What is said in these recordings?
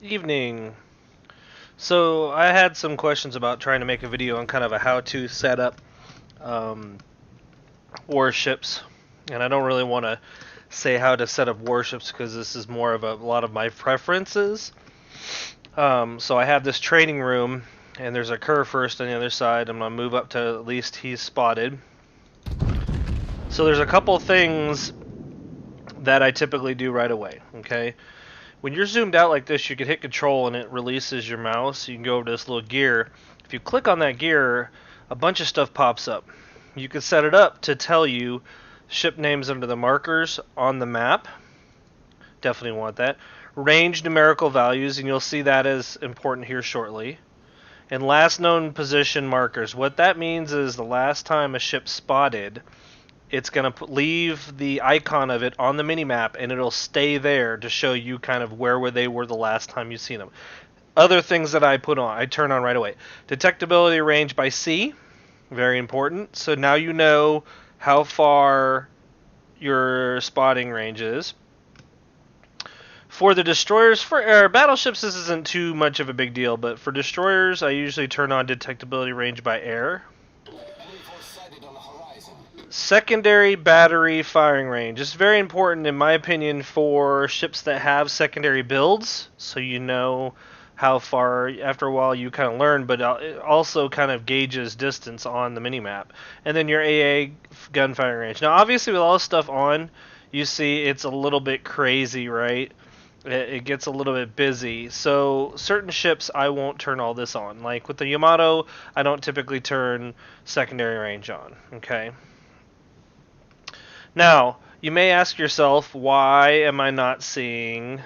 Evening. So I had some questions about trying to make a video on kind of a how-to set up um, warships, and I don't really want to say how to set up warships because this is more of a lot of my preferences. So I have this training room, and there's a curve first on the other side. I'm gonna move up to at least he's spotted. So there's a couple things that I typically do right away. Okay. When you're zoomed out like this, you can hit control and it releases your mouse. You can go over to this little gear. If you click on that gear, a bunch of stuff pops up. You can set it up to tell you ship names under the markers on the map. Definitely want that. Range numerical values, and you'll see that as important here shortly. And last known position markers. What that means is the last time a ship's spotted, it's going to leave the icon of it on the minimap, and it'll stay there to show you kind of where they were the last time you've seen them. Other things that I turn on right away. Detectability range by sea, very important. So now you know how far your spotting range is. For the destroyers, for battleships, this isn't too much of a big deal, but for destroyers, I usually turn on detectability range by air. Secondary battery firing range. It's very important, in my opinion, for ships that have secondary builds, so you know how far. After a while, you kind of learn, but it also kind of gauges distance on the minimap. And then your AA gun firing range. Now, obviously, with all this stuff on, you see it's a little bit crazy, right? It gets a little bit busy. So certain ships I won't turn all this on. Like with the Yamato, I don't typically turn secondary range on. Okay. Now, you may ask yourself, why am I not seeing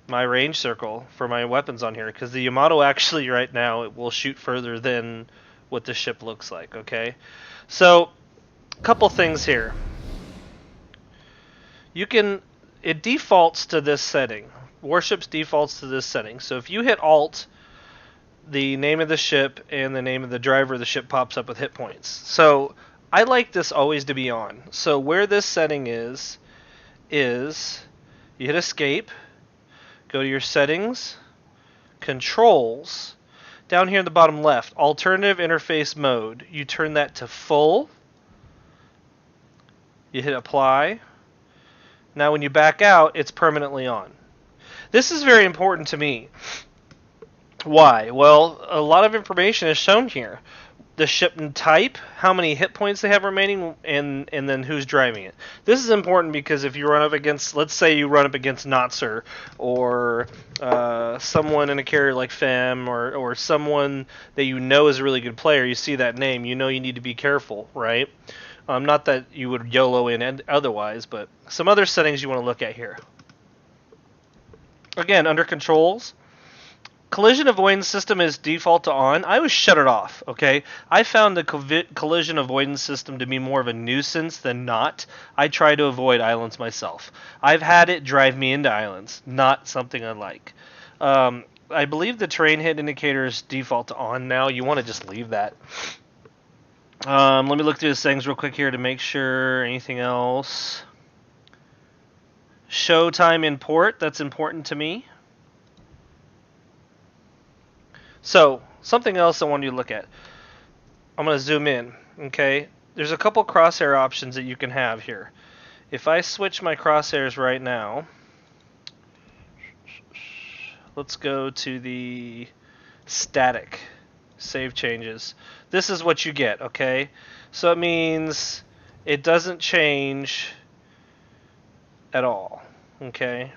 my range circle for my weapons on here? Because the Yamato actually right now, it will shoot further than what the ship looks like, okay? So, a couple things here. It defaults to this setting. Warships defaults to this setting. So if you hit Alt, the name of the ship and the name of the driver of the ship pops up with hit points. So I like this always to be on. So where this setting is you hit escape, go to your settings, controls, down here in the bottom left, alternative interface mode. You turn that to full, you hit apply. Now when you back out, it's permanently on. This is very important to me. Why? Well, a lot of information is shown here. The ship and type, how many hit points they have remaining, and then who's driving it. This is important because if you run up against, let's say you run up against Notzer, or someone in a carrier like Fem, or someone that you know is a really good player, you see that name, you know you need to be careful, right? Not that you would YOLO in otherwise, but some other settings you want to look at here. Again, under controls, collision avoidance system is default to on. I always shut it off, okay? I found the collision avoidance system to be more of a nuisance than not. I try to avoid islands myself. I've had it drive me into islands. Not something I like. I believe the terrain hit indicator is default to on now. You want to just leave that. Let me look through the settings real quick here to make sure. Anything else? Show time in port. That's important to me. So, something else I want you to look at. I'm going to zoom in, okay? There's a couple crosshair options that you can have here. If I switch my crosshairs right now, let's go to the static save changes. This is what you get, okay? So it means it doesn't change at all, okay?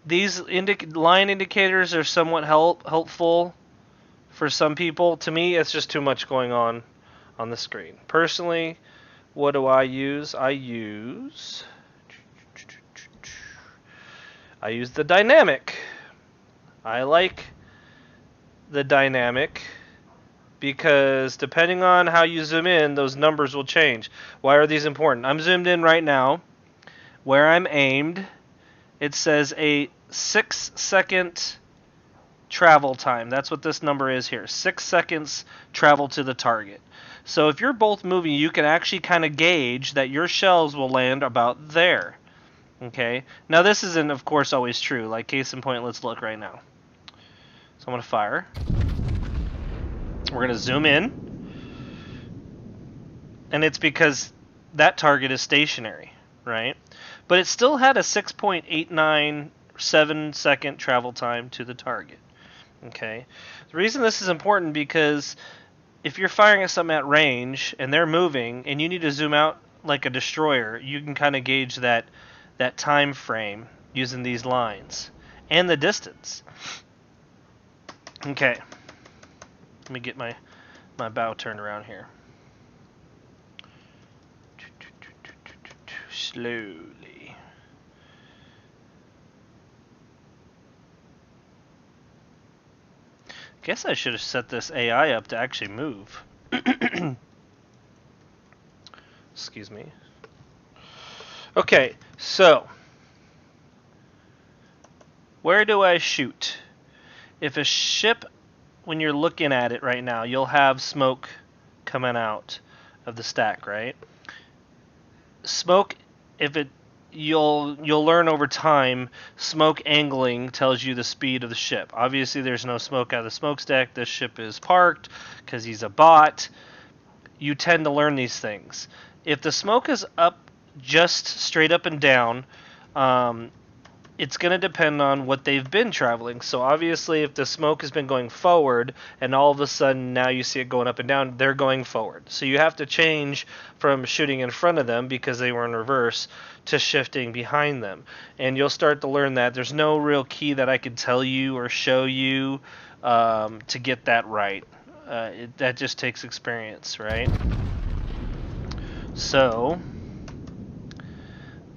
These line indicators are somewhat helpful for some people. To me, it's just too much going on the screen. Personally, what do I use? I use the dynamic. I like the dynamic because depending on how you zoom in, those numbers will change. Why are these important? I'm zoomed in right now. Where I'm aimed, it says a 6-second travel time. That's what this number is here. 6 seconds travel to the target. So if you're both moving, you can actually kind of gauge that your shells will land about there. Okay. Now this isn't, of course, always true. Like case in point, let's look right now. So I'm gonna fire. We're gonna zoom in, and it's because that target is stationary, right? But it still had a 6.897-second travel time to the target. Okay. The reason this is important because if you're firing at something at range and they're moving and you need to zoom out like a destroyer, you can kind of gauge that time frame using these lines and the distance. Okay. Let me get my bow turned around here. Slowly. Guess I should have set this AI up to actually move. Excuse me. Okay, so where do I shoot? If a ship, when you're looking at it right now, you'll have smoke coming out of the stack, right? Smoke, you'll learn over time, smoke angling tells you the speed of the ship. Obviously, there's no smoke out of the smokestack. This ship is parked because he's a bot. You tend to learn these things. If the smoke is up, just straight up and down, it's going to depend on what they've been traveling. So obviously, if the smoke has been going forward and all of a sudden now you see it going up and down, they're going forward. So you have to change from shooting in front of them because they were in reverse to shifting behind them. And you'll start to learn that. There's no real key that I could tell you or show you to get that right. That just takes experience, right? So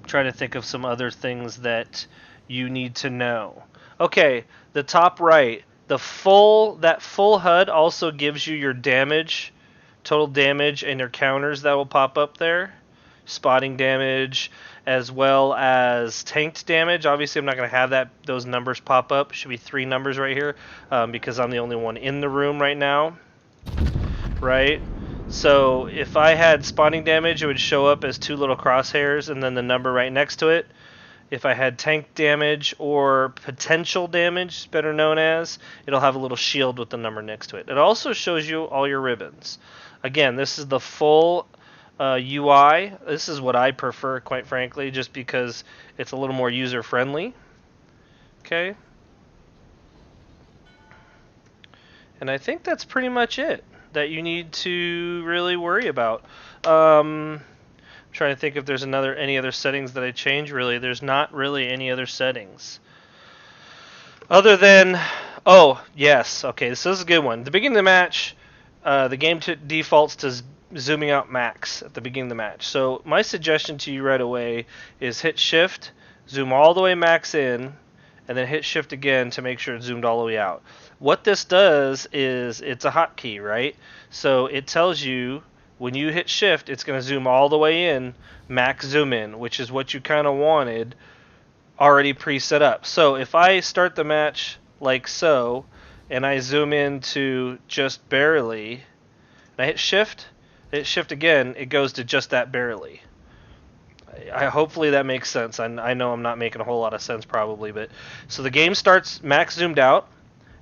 try to think of some other things that you need to know. Okay, the top right, that full HUD also gives you your damage, total damage, and your counters that will pop up there. Spotting damage, as well as tanked damage. Obviously, I'm not going to have those numbers pop up. Should be 3 numbers right here because I'm the only one in the room right now. Right? So if I had spotting damage, it would show up as 2 little crosshairs and then the number right next to it. If I had tank damage or potential damage, better known as, it'll have a little shield with the number next to it. It also shows you all your ribbons. Again, this is the full UI. This is what I prefer, quite frankly, just because it's a little more user-friendly. Okay. And I think that's pretty much it that you need to really worry about. Trying to think if there's any other settings that I change. Really, there's not really any other settings other than, oh yes, okay, this is a good one. At the beginning of the match, the game defaults to zooming out max at the beginning of the match. So my suggestion to you right away is hit shift, zoom all the way max in, and then hit shift again to make sure it's zoomed all the way out. What this does is it's a hotkey, right? So it tells you when you hit shift, it's going to zoom all the way in, max zoom in, which is what you kind of wanted already pre-set up. So if I start the match like so, and I zoom in to just barely, and I hit shift again, it goes to just that barely. Hopefully that makes sense. I know I'm not making a whole lot of sense probably, but so the game starts max zoomed out.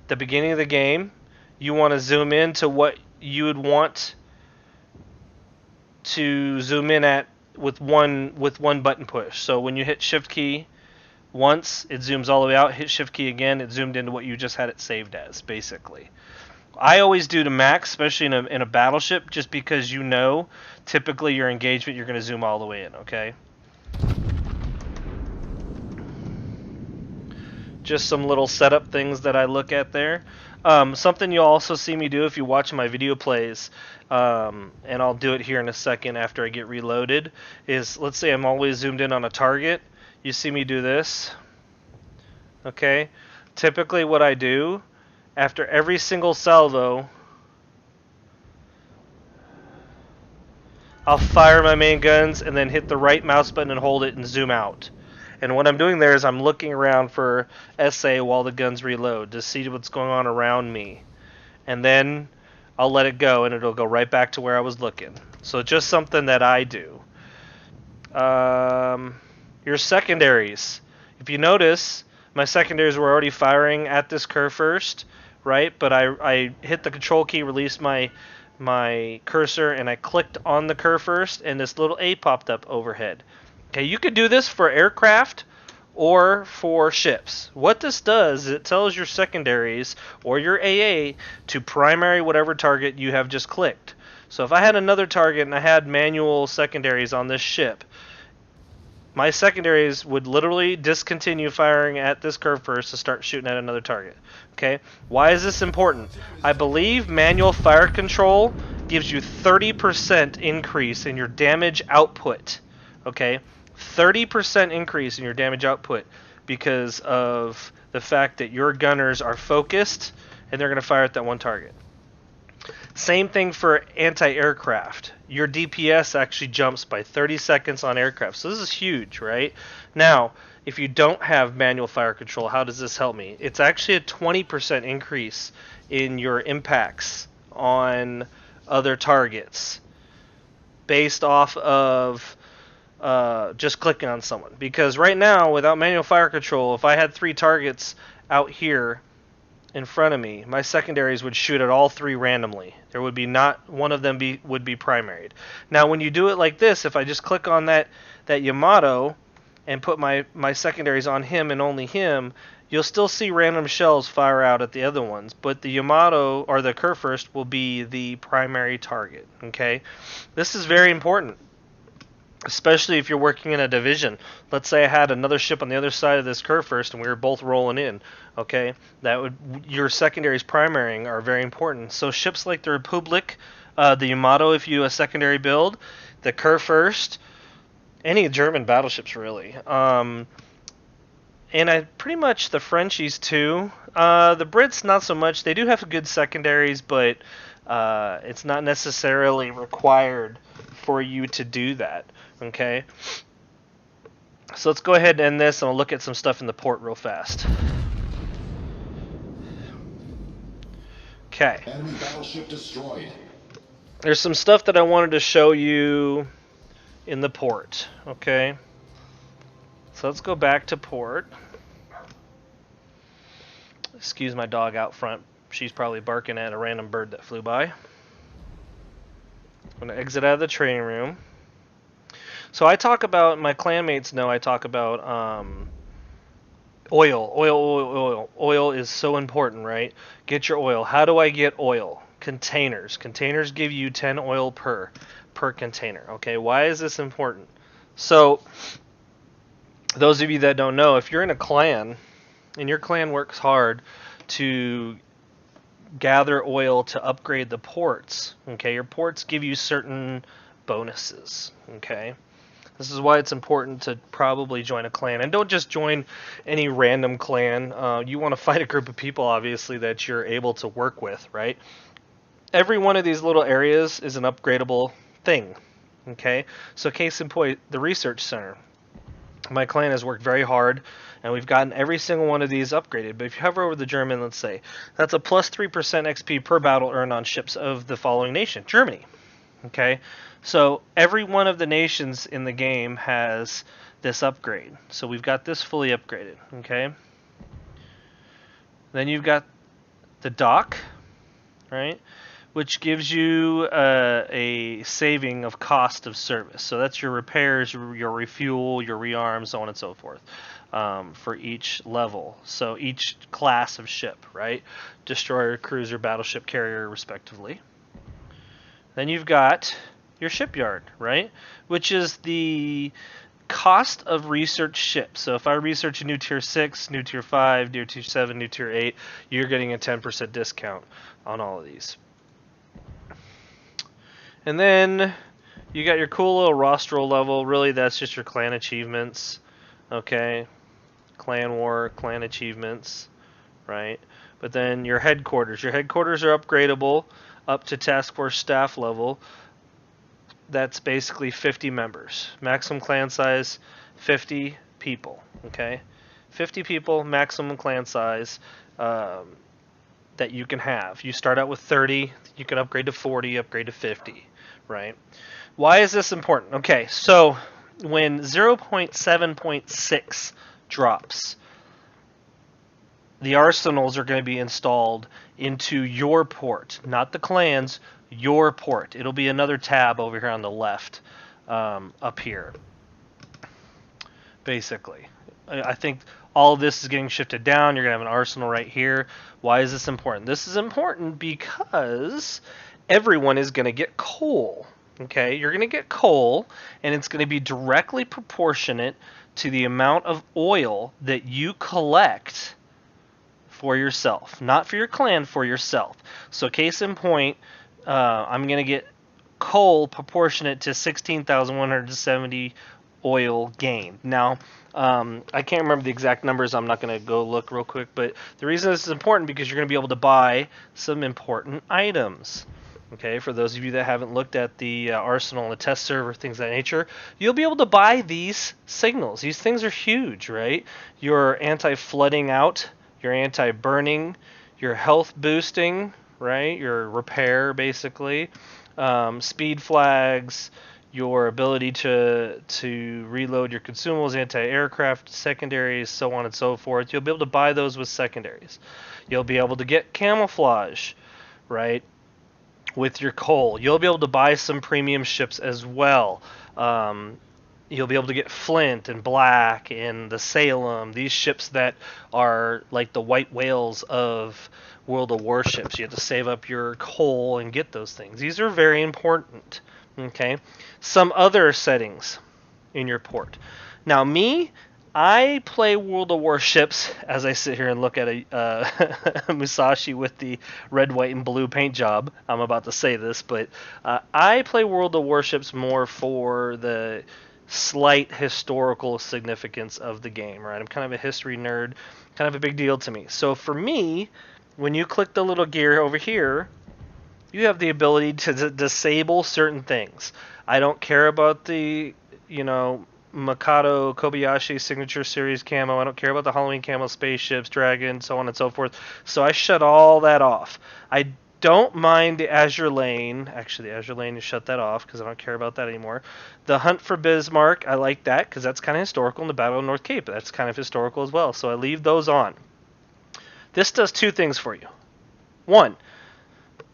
At the beginning of the game, you want to zoom in to what you would want to zoom in at with one button push. So when you hit shift key once, it zooms all the way out. Hit shift key again, it zoomed into what you just had it saved as, basically. I always do to max, especially in a battleship, just because you know typically your engagement you're going to zoom all the way in, okay? Just some little setup things that I look at there. Something you'll also see me do if you watch my video plays, and I'll do it here in a second after I get reloaded, is let's say I'm always zoomed in on a target. You see me do this. Okay? Typically what I do, after every single salvo, I'll fire my main guns and then hit the right mouse button and hold it and zoom out. And what I'm doing there is I'm looking around for SA while the guns reload to see what's going on around me. And then I'll let it go and it'll go right back to where I was looking. So just something that I do. your secondaries. If you notice, my secondaries were already firing at this curve first, right? But I hit the control key, released my cursor, and I clicked on the curve first, and this little A popped up overhead. Okay, you could do this for aircraft or for ships. What this does is it tells your secondaries or your AA to primary whatever target you have just clicked. So if I had another target and I had manual secondaries on this ship, my secondaries would literally discontinue firing at this curve first to start shooting at another target. Okay, why is this important? I believe manual fire control gives you 30% increase in your damage output. Okay, 30% increase in your damage output because of the fact that your gunners are focused and they're going to fire at that one target. Same thing for anti-aircraft. Your DPS actually jumps by 30 seconds on aircraft. So this is huge, right? Now, if you don't have manual fire control, how does this help me? It's actually a 20% increase in your impacts on other targets based off of just clicking on someone. Because right now, without manual fire control, if I had 3 targets out here in front of me, my secondaries would shoot at all 3 randomly. There would be not one of them would be primaried. Now, when you do it like this, if I just click on that Yamato and put my secondaries on him and only him, you'll still see random shells fire out at the other ones, but the Yamato or the curve first will be the primary target. Okay, this is very important, especially if you're working in a division. Let's say I had another ship on the other side of this curve first and we were both rolling in. Okay, your secondaries primarying are very important. So ships like the Republic, the Yamato, if you a secondary build, the curve first, any German battleships really, and pretty much the Frenchies too. The Brits not so much. They do have good secondaries, but it's not necessarily required for you to do that. Okay, so let's go ahead and end this, and I'll look at some stuff in the port real fast. Okay. Enemy battleship destroyed. There's some stuff that I wanted to show you in the port. Okay. So let's go back to port. Excuse my dog out front. She's probably barking at a random bird that flew by. I'm going to exit out of the training room. So I talk about, my clanmates know I talk about oil. Oil is so important, right? Get your oil. How do I get oil? Containers. Containers give you 10 oil per container. Okay, why is this important? So, those of you that don't know, if you're in a clan, and your clan works hard to gather oil to upgrade the ports, okay, your ports give you certain bonuses, okay? This is why it's important to probably join a clan. And don't just join any random clan. You want to find a group of people, obviously, that you're able to work with, right? Every one of these little areas is an upgradable thing, okay? So case in point, the research center. My clan has worked very hard, and we've gotten every single one of these upgraded. But if you hover over the German, let's say, that's a plus 3% XP per battle earned on ships of the following nation, Germany. Okay, so every one of the nations in the game has this upgrade. So we've got this fully upgraded, okay? Then you've got the dock, right? Which gives you a saving of cost of service. So that's your repairs, your refuel, your rearm, so on and so forth, for each level. So each class of ship, right? Destroyer, cruiser, battleship, carrier, respectively. Then you've got your shipyard, right? Which is the cost of research ships. So if I research a new tier 6, new tier 5, new tier 7, new tier 8, you're getting a 10% discount on all of these. And then you got your cool little rostral level. Really, that's just your clan achievements. Okay, clan war, clan achievements, right? But then your headquarters. Your headquarters are upgradable up to task force staff level. That's basically 50 members. Maximum clan size, 50 people. Okay, 50 people, maximum clan size that you can have. You start out with 30. You can upgrade to 40, upgrade to 50. Right? Why is this important? Okay, so when 0.7.6 drops, the arsenals are going to be installed into your port, not the clan's, your port. It'll be another tab over here on the left, up here, basically. I think all of this is getting shifted down. You're going to have an arsenal right here. Why is this important? This is important because everyone is going to get coal. Okay, you're going to get coal, and it's going to be directly proportionate to the amount of oil that you collect for yourself. Not for your clan, for yourself. So case in point, I'm going to get coal proportionate to 16,170 oil gain. Now, I can't remember the exact numbers. I'm not going to go look real quick, but the reason this is important because you're going to be able to buy some important items. Okay, for those of you that haven't looked at the arsenal and the test server, things of that nature, you'll be able to buy these signals. These things are huge, right? Your anti-flooding out, your anti-burning, your health boosting, right? Your repair, basically. Speed flags, your ability to reload your consumables, anti-aircraft secondaries, so on and so forth. You'll be able to buy those with secondaries. You'll be able to get camouflage, right, with your coal. You'll be able to buy some premium ships as well. You'll be able to get Flint and Black and the Salem, these ships that are like the white whales of World of Warships. You have to save up your coal and get those things. These are very important. Okay, some other settings in your port. Now, I play World of Warships as I sit here and look at a Musashi with the red, white, and blue paint job. I'm about to say this, but I play World of Warships more for the slight historical significance of the game, right? I'm kind of a history nerd, kind of a big deal to me. So for me, when you click the little gear over here, you have the ability to disable certain things. I don't care about the, Mikado Kobayashi Signature Series camo. I don't care about the Halloween camo, spaceships, dragons, so on and so forth. So I shut all that off. I don't mind the Azure Lane. Actually, the Azure Lane, you shut that off because I don't care about that anymore. The Hunt for Bismarck, I like that because that's kind of historical. In the Battle of North Cape, that's kind of historical as well. So I leave those on. This does two things for you. One,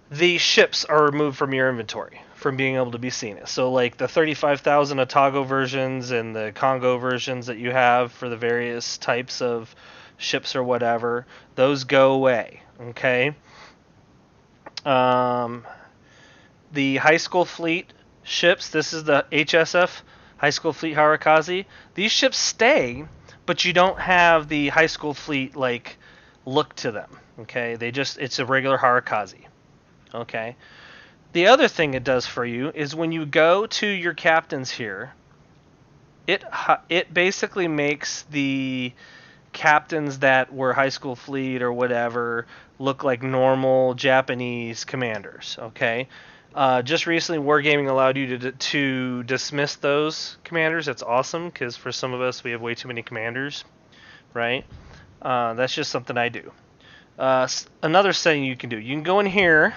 the ships are removed from your inventory from being able to be seen. So like the 35,000 Otago versions and the Congo versions that you have for the various types of ships or whatever, those go away. Okay. The High School Fleet ships, this is the HSF, High School Fleet Harakazi. These ships stay, but you don't have the High School Fleet like look to them. Okay. It's a regular Harakazi. Okay. The other thing it does for you is when you go to your captains here, it basically makes the captains that were High School Fleet or whatever look like normal Japanese commanders. Okay. Just recently, Wargaming allowed you to dismiss those commanders. That's awesome because for some of us, we have way too many commanders, right? That's just something I do. Another setting you can do. You can go in here.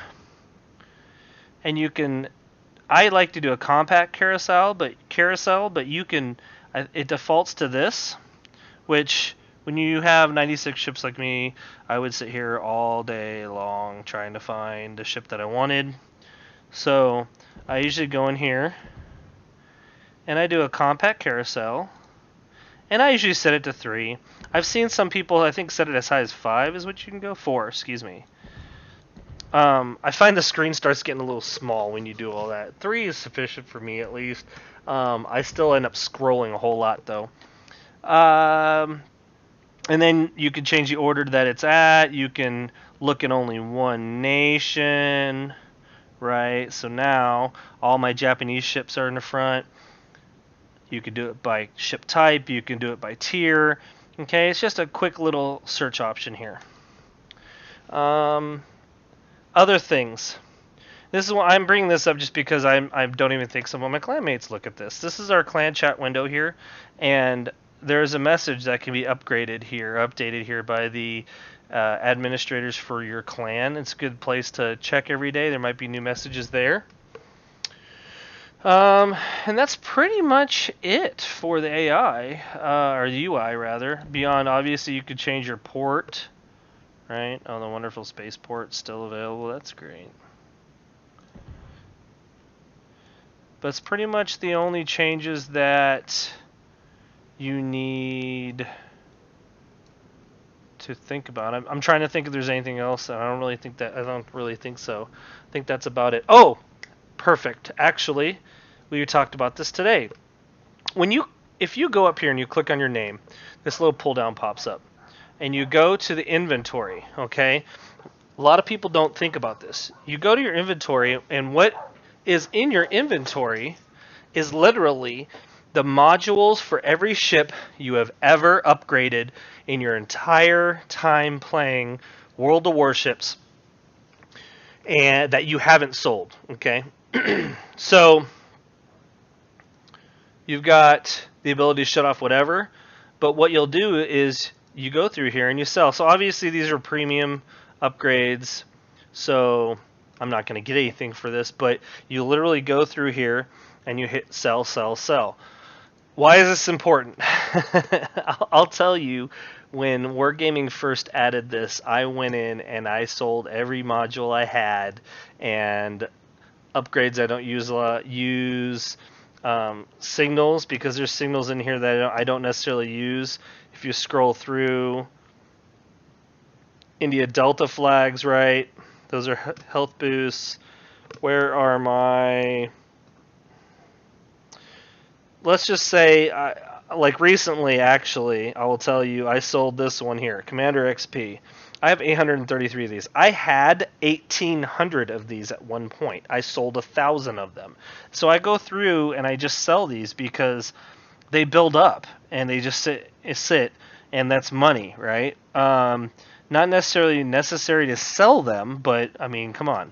And you can, I like to do a compact carousel, but you can, it defaults to this, which when you have 96 ships like me, I would sit here all day long trying to find the ship that I wanted. So I usually go in here and I do a compact carousel, and I usually set it to 3. I've seen some people, I think, set it as high as 5 is what you can go. 4, excuse me. I find the screen starts getting a little small when you do all that. 3 is sufficient for me, at least. I still end up scrolling a whole lot, though. And then you can change the order that it's at. You can look at only one nation, right? So now all my Japanese ships are in the front. You can do it by ship type. You can do it by tier. Okay, it's just a quick little search option here. Other things. This is why I'm bringing this up just because I don't even think some of my clanmates look at this. This is our clan chat window here, and there's a message that can be updated here by the administrators for your clan. It's a good place to check every day. There might be new messages there. And that's pretty much it for the AI, or the UI rather. Beyond, obviously, you could change your port, right? Oh, the wonderful spaceport still available. That's great. But it's pretty much the only changes that you need to think about. I'm trying to think if there's anything else. I don't really think that. I don't really think so. I think that's about it. Oh, perfect. Actually, we talked about this today. If you go up here and you click on your name, this little pull down pops up, and you go to the inventory. Okay, a lot of people don't think about this. You go to your inventory, and what is in your inventory is literally the modules for every ship you have ever upgraded in your entire time playing World of Warships, and that you haven't sold. Okay, so you've got the ability to shut off whatever, but what you'll do is you go through here and you sell. So obviously these are premium upgrades, so I'm not going to get anything for this, but you literally go through here and you hit sell, sell, sell. Why is this important? I'll tell you, when Wargaming first added this, I went in and I sold every module I had, and upgrades I don't use signals, because there's signals in here that I don't necessarily use. If you scroll through, India Delta flags, right? Those are health boosts. Where are my... Let's just say, like recently, actually, I will tell you, I sold this one here, Commander XP. I have 833 of these. I had 1,800 of these at one point. I sold 1,000 of them. So I go through and I just sell these because they build up and they just sit, and that's money, right? Not necessarily necessary to sell them, but I mean, come on.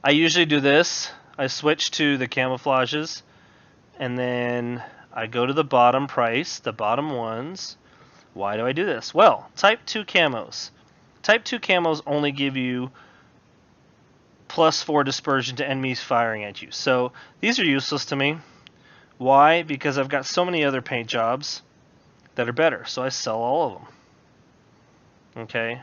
I usually do this. I switch to the camouflages, and then I go to the bottom price, the bottom ones. Why do I do this? Well, type 2 camos. Type 2 camos only give you +4 dispersion to enemies firing at you. So these are useless to me. Why? Because I've got so many other paint jobs that are better. So I sell all of them. Okay.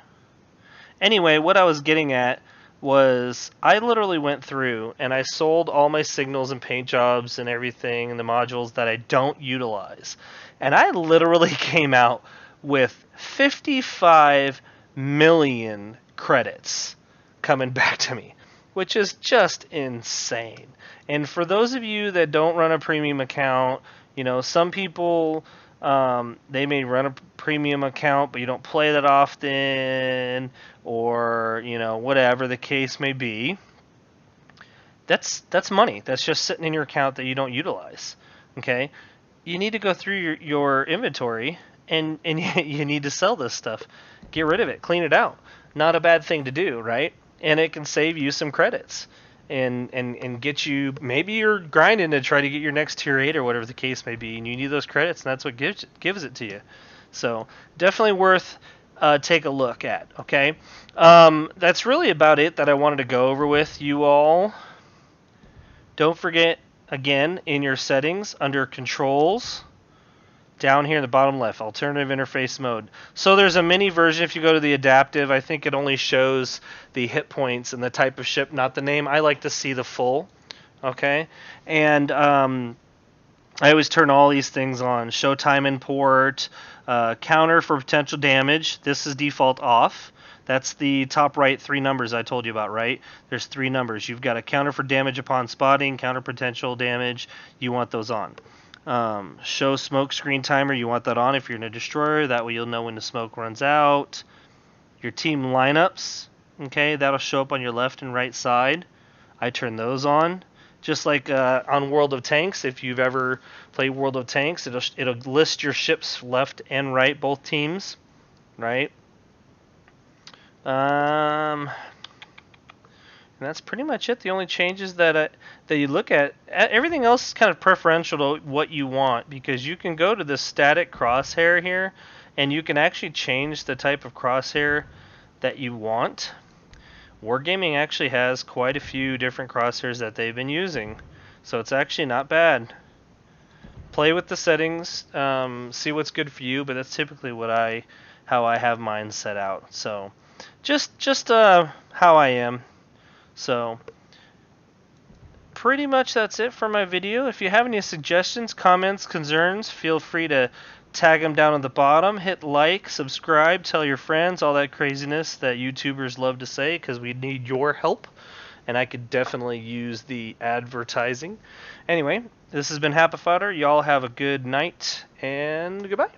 Anyway, what I was getting at was I literally went through and I sold all my signals and paint jobs and everything and the modules that I don't utilize. And I literally came out with 55 million credits coming back to me, which is just insane. And for those of you that don't run a premium account, you know, some people, they may run a premium account, but you don't play that often, or, you know, whatever the case may be. That's money. That's just sitting in your account that you don't utilize. Okay? You need to go through your inventory, and you need to sell this stuff. Get rid of it. Clean it out. Not a bad thing to do, right? And it can save you some credits. And get you, maybe you're grinding to try to get your next tier 8 or whatever the case may be, and you need those credits, and that's what gives it to you. So definitely worth take a look at. Okay, that's really about it that I wanted to go over with you all. Don't forget, again, in your settings under controls, down here in the bottom left, alternative interface mode. So there's a mini version. If you go to the adaptive, I think it only shows the hit points and the type of ship, not the name. I like to see the full. Okay, and I always turn all these things on. Show time and port, counter for potential damage. This is default off. That's the top right 3 numbers I told you about, right? There's 3 numbers. You've got a counter for damage upon spotting, counter potential damage. You want those on. Show smoke screen timer. You want that on if you're in a destroyer. That way you'll know when the smoke runs out. Your team lineups. Okay, that'll show up on your left and right side. I turn those on. Just like on World of Tanks, if you've ever played World of Tanks, it'll list your ships left and right, both teams, right? And that's pretty much it. The only changes that you look at, everything else is kind of preferential to what you want, because you can go to the static crosshair here, and you can actually change the type of crosshair that you want. Wargaming actually has quite a few different crosshairs that they've been using. So it's actually not bad. Play with the settings, see what's good for you, but that's typically how I have mine set out. So just how I am. So pretty much that's it for my video. If you have any suggestions, comments, concerns, feel free to tag them down at the bottom. Hit like, subscribe, tell your friends, all that craziness that YouTubers love to say, because we need your help. And I could definitely use the advertising. Anyway, this has been Happy Fodder. Y'all have a good night, and goodbye.